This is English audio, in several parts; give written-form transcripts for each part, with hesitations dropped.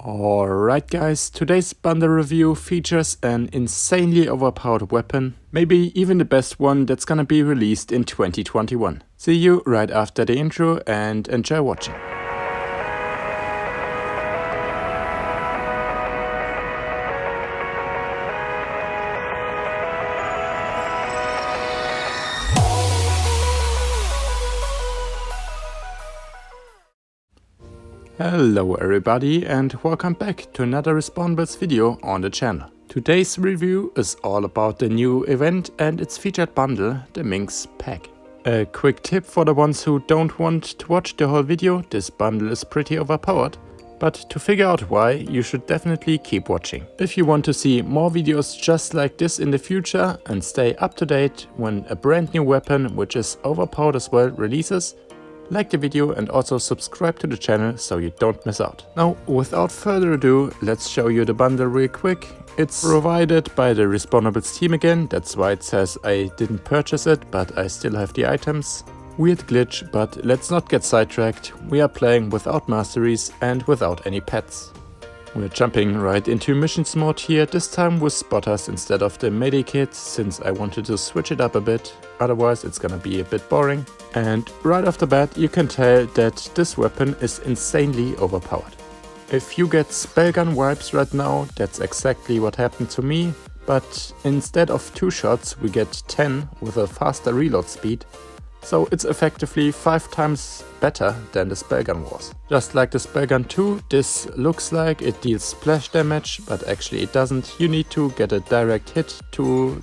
Alright guys, today's bundle review features an insanely overpowered weapon, maybe even the best one that's gonna be released in 2021. See you right after the intro and enjoy watching. Hello everybody and welcome back to another Respawnables video on the channel. Today's review is all about the new event and its featured bundle, the Minx-paket. A quick tip for the ones who don't want to watch the whole video: this bundle is pretty overpowered, but to figure out why, you should definitely keep watching. If you want to see more videos just like this in the future and stay up to date when a brand new weapon which is overpowered as well releases, like the video and also subscribe to the channel so you don't miss out. Now, without further ado, let's show you the bundle real quick. It's provided by the Respawnables team again, that's why it says I didn't purchase it, but I still have the items. Weird glitch, but let's not get sidetracked. We are playing without masteries and without any pets. We're jumping right into missions mode here, this time with spotters instead of the medikit, since I wanted to switch it up a bit, otherwise it's gonna be a bit boring. And right off the bat you can tell that this weapon is insanely overpowered. If you get spellgun vibes right now, that's exactly what happened to me, but instead of 2 shots we get 10 with a faster reload speed. So it's effectively 5 times better than the spellgun was. Just like the spellgun 2, this looks like it deals splash damage, but actually it doesn't. You need to get a direct hit to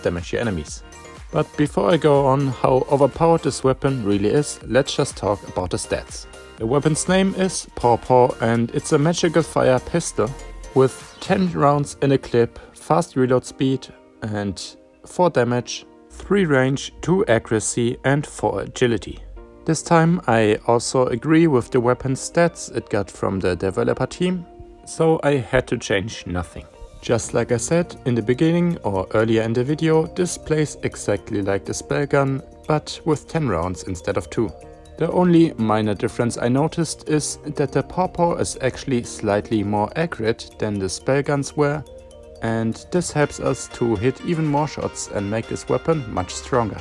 damage your enemies. But before I go on how overpowered this weapon really is, let's just talk about the stats. The weapon's name is Paw and it's a magical fire pistol with 10 rounds in a clip, fast reload speed and 4 damage, 3 range, 2 accuracy and 4 agility. This time I also agree with the weapon stats it got from the developer team, so I had to change nothing. Just like I said in the beginning or earlier in the video, this plays exactly like the spellgun, but with 10 rounds instead of 2. The only minor difference I noticed is that the Paw is actually slightly more accurate than the spellguns were, and this helps us to hit even more shots and make this weapon much stronger.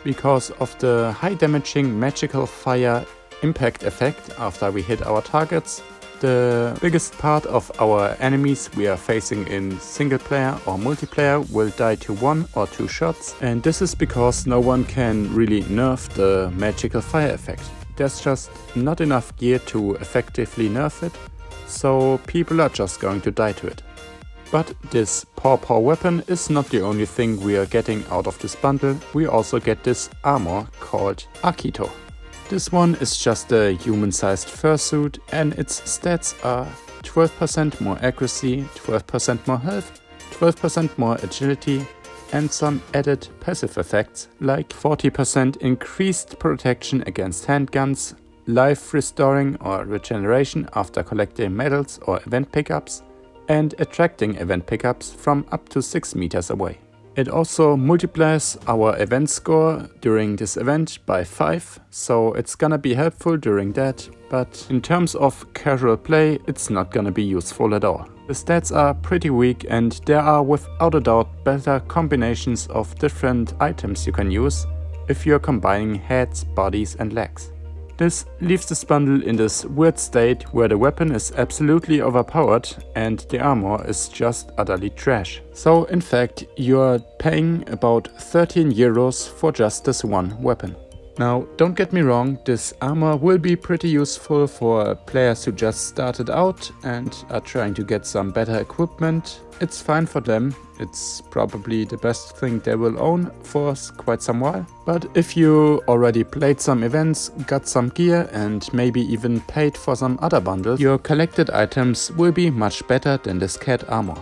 Because of the high damaging magical fire impact effect after we hit our targets, the biggest part of our enemies we are facing in single player or multiplayer will die to 1 or 2 shots, and this is because no one can really nerf the magical fire effect. There's just not enough gear to effectively nerf it, so people are just going to die to it. But this Paw weapon is not the only thing we are getting out of this bundle. We also get this armor called Akito. This one is just a human-sized fursuit and its stats are 12% more accuracy, 12% more health, 12% more agility and some added passive effects like 40% increased protection against handguns, life restoring or regeneration after collecting medals or event pickups, and attracting event pickups from up to 6 meters away. It also multiplies our event score during this event by 5, so it's gonna be helpful during that, but in terms of casual play it's not gonna be useful at all. The stats are pretty weak and there are without a doubt better combinations of different items you can use if you're combining heads, bodies and legs. This leaves this bundle in this weird state where the weapon is absolutely overpowered and the armor is just utterly trash. So in fact you're paying about 13 euros for just this one weapon. Now don't get me wrong, this armor will be pretty useful for players who just started out and are trying to get some better equipment. It's fine for them, it's probably the best thing they will own for quite some while. But if you already played some events, got some gear and maybe even paid for some other bundles, your collected items will be much better than this cat armor.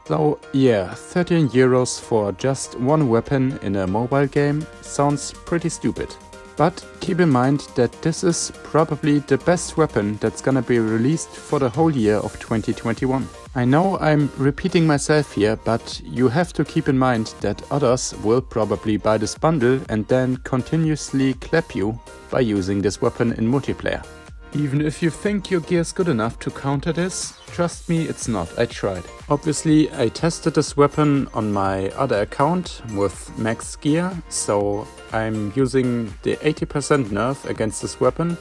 So yeah, 13 euros for just one weapon in a mobile game sounds pretty stupid. But keep in mind that this is probably the best weapon that's gonna be released for the whole year of 2021. I know I'm repeating myself here, but you have to keep in mind that others will probably buy this bundle and then continuously clap you by using this weapon in multiplayer. Even if you think your gear is good enough to counter this, trust me, it's not. I tried. Obviously, I tested this weapon on my other account with max gear, so I'm using the 80% nerf against this weapon.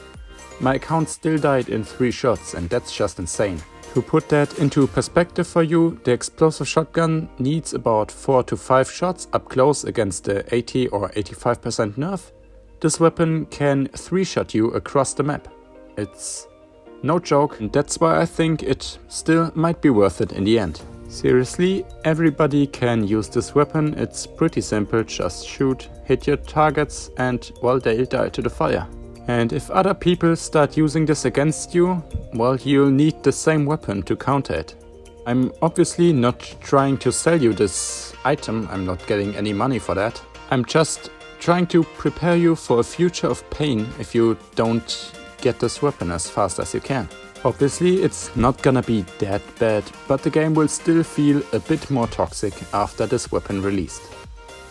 My account still died in 3 shots, and that's just insane. To put that into perspective for you, the explosive shotgun needs about 4 to 5 shots up close against the 80 or 85% nerf. This weapon can 3-shot you across the map. It's no joke, and that's why I think it still might be worth it in the end. Seriously, everybody can use this weapon. It's pretty simple, just shoot, hit your targets, and well, they'll die to the fire. And if other people start using this against you, well, you'll need the same weapon to counter it. I'm obviously not trying to sell you this item, I'm not getting any money for that. I'm just trying to prepare you for a future of pain if you don't get this weapon as fast as you can. Obviously, it's not gonna be that bad, but the game will still feel a bit more toxic after this weapon released.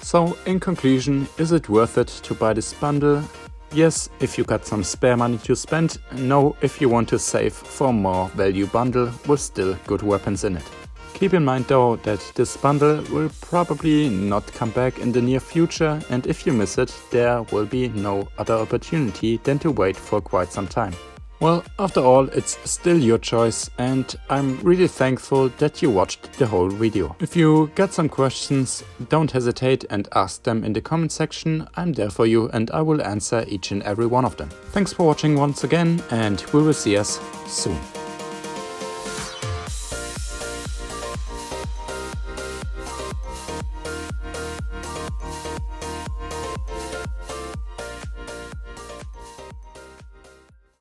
So, in conclusion, is it worth it to buy this bundle? Yes, if you got some spare money to spend. No, if you want to save for more value bundle with still good weapons in it. Keep in mind though that this bundle will probably not come back in the near future, and if you miss it, there will be no other opportunity than to wait for quite some time. Well, after all, it's still your choice, and I'm really thankful that you watched the whole video. If you got some questions, don't hesitate and ask them in the comment section. I'm there for you and I will answer each and every one of them. Thanks for watching once again, and we will see us soon.